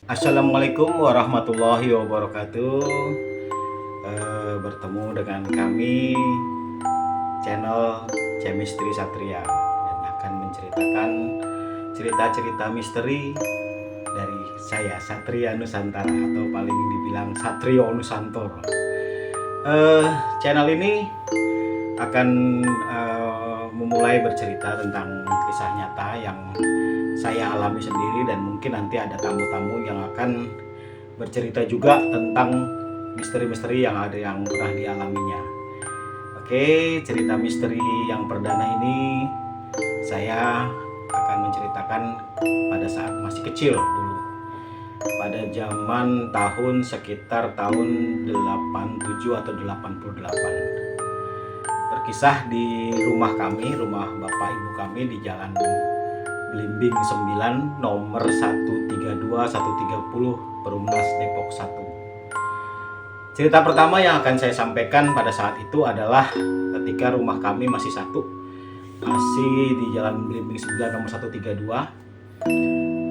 Assalamualaikum warahmatullahi wabarakatuh. Bertemu dengan kami channel Chemistry Satria dan akan menceritakan cerita-cerita misteri dari saya Satria Nusantara atau paling dibilang Satrio Nusantoro. Channel ini akan memulai bercerita tentang kisah nyata yang saya alami sendiri, dan mungkin nanti ada tamu-tamu yang akan bercerita juga tentang misteri-misteri yang pernah dialaminya. Oke, cerita misteri yang perdana ini saya akan menceritakan pada saat masih kecil dulu. Pada zaman sekitar tahun 87 atau 88. Berkisah di rumah kami, rumah bapak ibu kami di Jalan Belimbing 9 nomor 132 130 Perumnas Depok 1. Cerita pertama yang akan saya sampaikan pada saat itu adalah ketika rumah kami masih di Jalan Belimbing 9 nomor 132.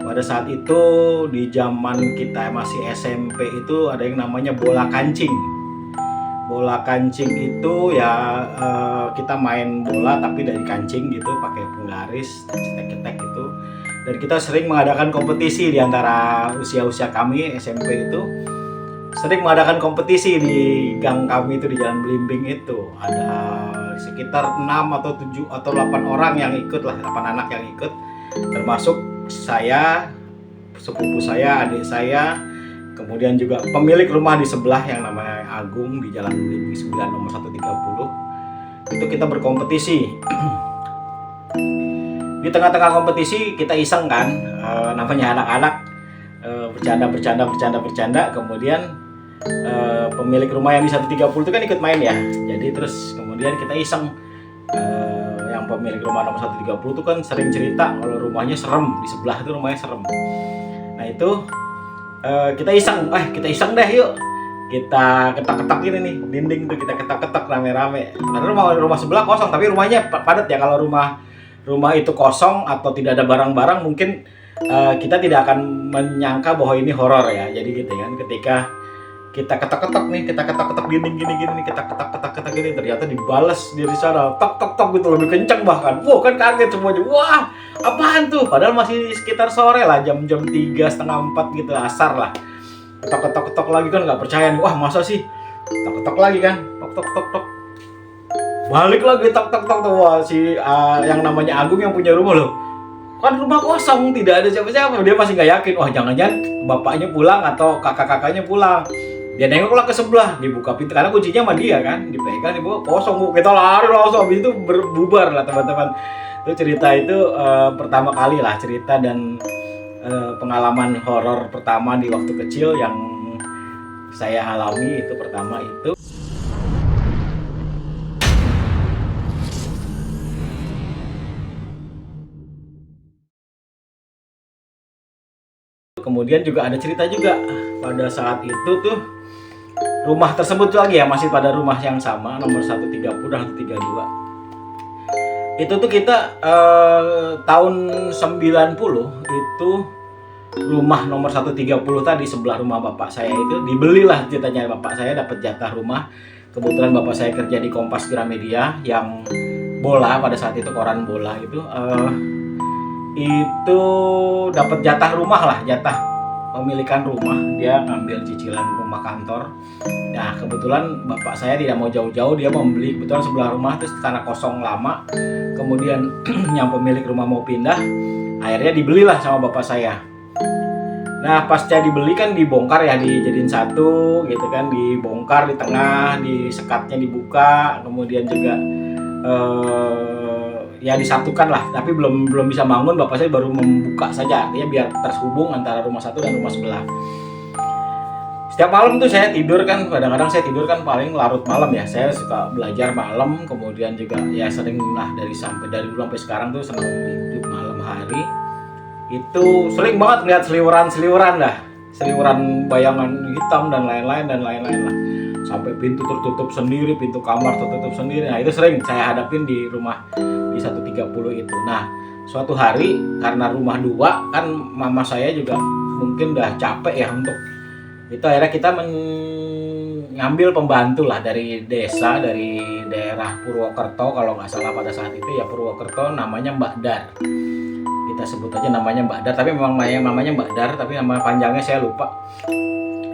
Pada saat itu di zaman kita masih SMP itu ada yang namanya bola kancing. Bola kancing itu ya kita main bola tapi dari kancing gitu, pakai penggaris dan cetek-cetek gitu. Dan kita sering mengadakan kompetisi di antara usia-usia kami SMP itu. Sering mengadakan kompetisi di gang kami itu di Jalan Belimbing itu. Ada sekitar 6 atau 7 atau 8 orang yang ikut lah, 8 anak yang ikut. Termasuk saya, sepupu saya, adik saya, kemudian juga pemilik rumah di sebelah yang namanya Agung di Jalan Belimbing 9 nomor 130. Itu kita berkompetisi. Di tengah-tengah kompetisi kita iseng kan, namanya anak-anak, bercanda. Kemudian pemilik rumah yang di 130 itu kan ikut main ya. Jadi terus kemudian kita iseng, yang pemilik rumah nomor 130 itu kan sering cerita kalau rumahnya serem, di sebelah itu rumahnya serem. Nah itu kita iseng deh, yuk kita ketak-ketak ini nih dinding tuh, kita ketak-ketak rame-rame. Karena rumah sebelah kosong, tapi rumahnya padat ya. Kalau rumah itu kosong atau tidak ada barang-barang, mungkin kita tidak akan menyangka bahwa ini horor ya. Jadi gitu kan, ketika kita ketak-ketak dinding gini, kita ketak-ketak gini, ternyata dibalas dari sana tok gitu, lebih kencang bahkan. Wah, kan kaget semuanya. Wah, apaan tuh? Padahal masih sekitar sore lah, jam 3, setengah 4 gitu, asar lah. Ketok lagi kan, nggak percaya nih. Wah, masa sih? Ketok lagi kan, tok. Balik lagi tok. Wah, yang namanya Agung yang punya rumah loh, kan rumah kosong, tidak ada siapa-siapa. Dia masih nggak yakin. Wah, jangan-jangan bapaknya pulang atau kakak-kakaknya pulang. Dia nengoklah ke sebelah, dibuka pintu karena kuncinya sama dia kan, dipegang, dibuka, kosong. Kita lari langsung, habis itu berbubar lah teman-teman. Itu cerita itu pertama kali lah cerita dan pengalaman horor pertama di waktu kecil yang saya alami. Itu pertama itu. Kemudian juga ada cerita juga pada saat itu tuh, rumah tersebut lagi ya, masih pada rumah yang sama nomor 130 dan 132. Itu tuh kita tahun 90 itu rumah nomor 130 tadi sebelah rumah bapak saya itu dibelilah, ceritanya bapak saya dapat jatah rumah. Kebetulan bapak saya kerja di Kompas Gramedia yang bola, pada saat itu koran bola itu dapat jatah rumah lah, jatah pemilikan rumah. Dia ngambil cicilan rumah kantor. Nah kebetulan bapak saya tidak mau jauh-jauh, dia mau membeli kebetulan sebelah rumah, terus karena kosong lama, kemudian yang pemilik rumah mau pindah, akhirnya dibelilah sama bapak saya. Nah pasca dibeli kan dibongkar ya, dijadiin satu gitu kan, dibongkar di tengah, di sekatnya dibuka, kemudian juga ya disatukan lah, tapi belum bisa bangun. Bapak saya baru membuka saja, artinya biar terhubung antara rumah satu dan rumah sebelah. Setiap malam tuh saya tidur kan, kadang-kadang saya tidur kan paling larut malam ya, saya suka belajar malam, kemudian juga ya sering lah dari dulu sampai sekarang tuh senang hidup malam hari. Itu sering banget lihat seliweran lah, seliweran bayangan hitam dan lain-lain lah. Sampai pintu tertutup sendiri, pintu kamar tertutup sendiri. Nah itu sering saya hadapin di rumah di 130 itu. Nah suatu hari karena rumah dua kan, mama saya juga mungkin udah capek ya untuk itu, akhirnya kita mengambil pembantu lah dari desa, dari daerah Purwokerto kalau nggak salah pada saat itu ya, Purwokerto, namanya Mbak Dar, kita sebut aja namanya Mbak Dar, tapi memang namanya Mbak Dar tapi nama panjangnya saya lupa.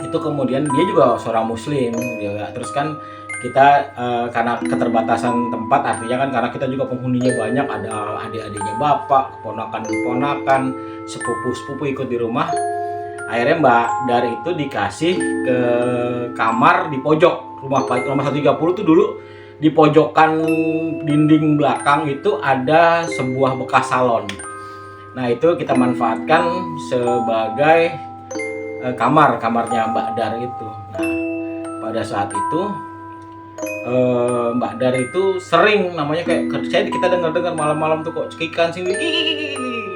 Itu kemudian dia juga seorang muslim ya. Terus kan kita karena keterbatasan tempat, artinya kan karena kita juga penghuninya banyak, ada adik-adiknya bapak, keponakan-keponakan, sepupu-sepupu ikut di rumah. Akhirnya Mbak Dar itu dikasih ke kamar di pojok rumah 130 tuh. Dulu di pojokan dinding belakang itu ada sebuah bekas salon. Nah itu kita manfaatkan sebagai kamarnya Mbak Dar itu. Nah pada saat itu Mbak Dar itu sering namanya kayak kita dengar malam-malam tuh kok cekikan sih,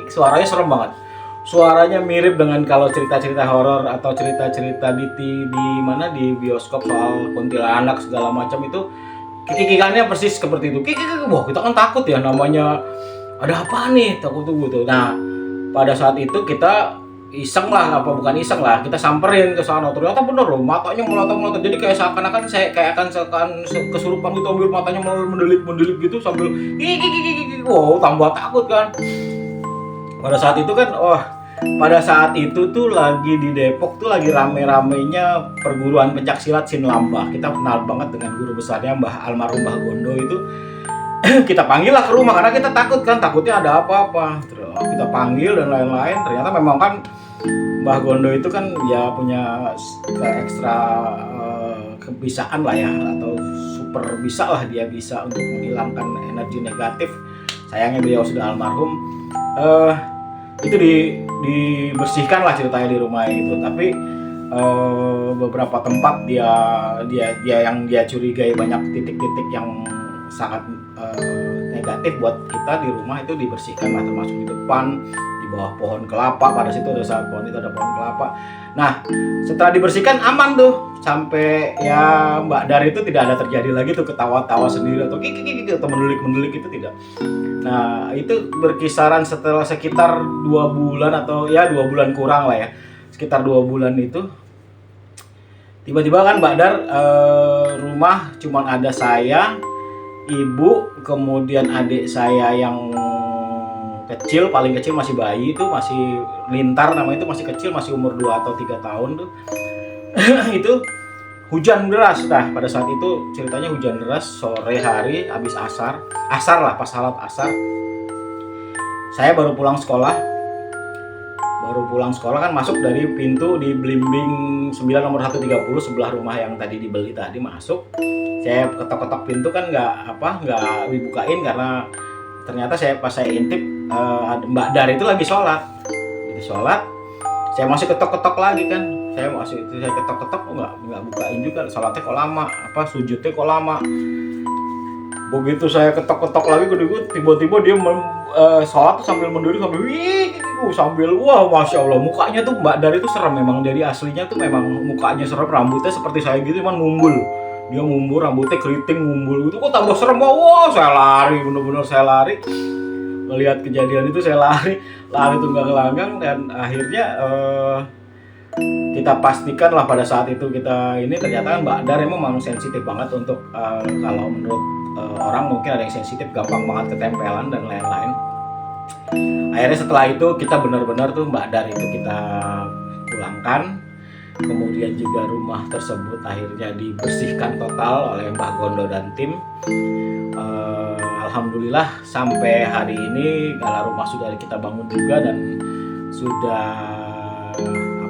suaranya serem banget. Suaranya mirip dengan kalau cerita-cerita horor atau cerita-cerita di mana di bioskop soal kuntilanak segala macam itu, kikikannya persis seperti itu. Wah kita kan takut ya, namanya ada apa nih, takut tuh gitu. Nah pada saat itu kita iseng lah, kita samperin ke sana, ternyata bener loh, matanya melotot-melotot, jadi kayak seakan-akan saya akan kesurupan gitu, ambil matanya mendelik gitu sambil wow, tambah takut kan. Pada saat itu kan, pada saat itu tuh lagi di Depok tuh lagi rame-ramenya perguruan pencaksilat Sinlambah. Kita kenal banget dengan guru besarnya almarhum Mbah Gondo itu. Kita panggil lah ke rumah karena kita takut kan, takutnya ada apa-apa. Terus kita panggil dan lain-lain. Ternyata memang kan Mbah Gondo itu kan ya punya ekstra kebisaan lah ya, atau super bisa lah, dia bisa untuk menghilangkan energi negatif. Sayangnya beliau sudah almarhum. Itu dibersihkan lah ceritanya di rumah itu, tapi beberapa tempat dia yang dia curigai banyak titik-titik yang sangat negatif buat kita di rumah itu dibersihkan lah, termasuk di depan, di bawah pohon kelapa. Pada situ ada pohon kelapa. Nah setelah dibersihkan aman tuh, sampai ya Mbak Dar itu tidak ada terjadi lagi tuh ketawa-tawa sendiri atau atau mendelik itu tidak. Nah itu berkisaran sekitar 2 bulan atau ya 2 bulan kurang lah ya, sekitar 2 bulan itu tiba-tiba kan Mbak Dar rumah cuman ada saya, ibu, kemudian adik saya yang kecil, paling kecil masih bayi itu, masih Lintar namanya, itu masih kecil, masih umur 2 atau 3 tahun tuh. Itu hujan deras. Nah pada saat itu ceritanya hujan deras, sore hari habis asar lah, pas salat asar. Saya baru pulang sekolah kan, masuk dari pintu di Blimbing 9 nomor 130 sebelah rumah yang tadi dibeli tadi. Masuk, saya ketok-ketok pintu kan nggak dibukain karena ternyata pas saya intip Mbak Dar itu lagi sholat. Saya masih ketok-ketok lagi kan, saya ketok-ketok nggak bukain juga, sholatnya kok lama, sujudnya kok lama. Begitu saya ketok-ketok lagi, tiba-tiba dia sholat sambil mendiri sambil wah masya Allah, mukanya tuh Mbak Dar itu serem memang, dari aslinya tuh memang mukanya serem, rambutnya seperti saya gitu cuman ngumbul, dia ngumbul, rambutnya keriting ngumbul gitu, kok tambah serem. Wah saya lari, bener-bener saya lari melihat kejadian itu, saya lari tunggang-langgang, dan akhirnya kita pastikan lah pada saat itu ternyata kan Mbak Dar emang sensitif banget untuk kalau menurut orang mungkin ada yang sensitif, gampang banget ketempelan dan lain-lain. Akhirnya setelah itu kita benar-benar tuh Mbak Dar itu kita pulangkan, kemudian juga rumah tersebut akhirnya dibersihkan total oleh Mbah Gondo dan tim. Alhamdulillah sampai hari ini rumah sudah kita bangun juga dan sudah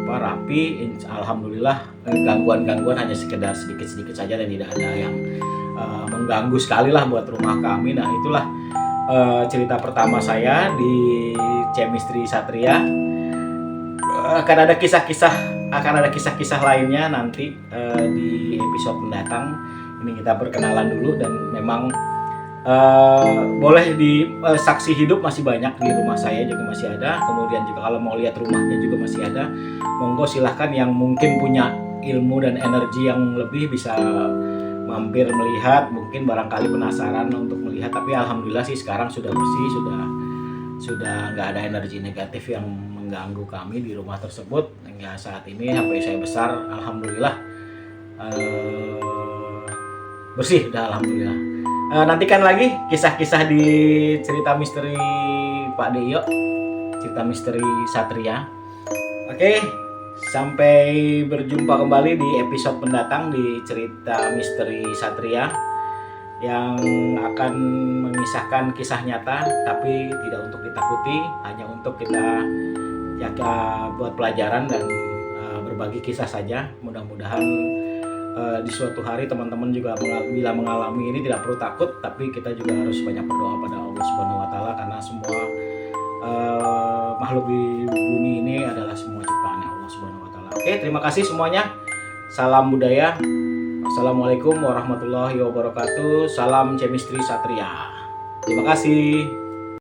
rapi. Alhamdulillah gangguan-gangguan hanya sekedar sedikit-sedikit saja dan tidak ada yang mengganggu sekali lah buat rumah kami. Nah itulah cerita pertama saya di Chemistry Satria. Akan ada kisah-kisah lainnya nanti di episode mendatang. Ini kita berkenalan dulu, dan memang boleh saksi hidup masih banyak di rumah saya juga masih ada. Kemudian juga kalau mau lihat rumahnya juga masih ada, monggo silahkan yang mungkin punya ilmu dan energi yang lebih bisa mampir melihat, mungkin barangkali penasaran untuk melihat. Tapi alhamdulillah sih sekarang sudah bersih, sudah nggak ada energi negatif yang mengganggu kami di rumah tersebut. Hingga saat ini HP saya besar, alhamdulillah bersih, udah alhamdulillah. Nantikan lagi kisah-kisah di cerita misteri Pak Deyo, cerita misteri Satria. Oke, sampai berjumpa kembali di episode mendatang di cerita misteri Satria yang akan mengisahkan kisah nyata, tapi tidak untuk ditakuti, hanya untuk kita jaga buat pelajaran dan berbagi kisah saja. Mudah-mudahan di suatu hari teman-teman juga bila mengalami ini tidak perlu takut, tapi kita juga harus banyak berdoa pada Allah Subhanahu wa taala, karena semua makhluk di bumi ini adalah semua ciptaan Allah Subhanahu wa taala. Oke, terima kasih semuanya. Salam budaya. Assalamualaikum warahmatullahi wabarakatuh. Salam Chemistry Satria. Terima kasih.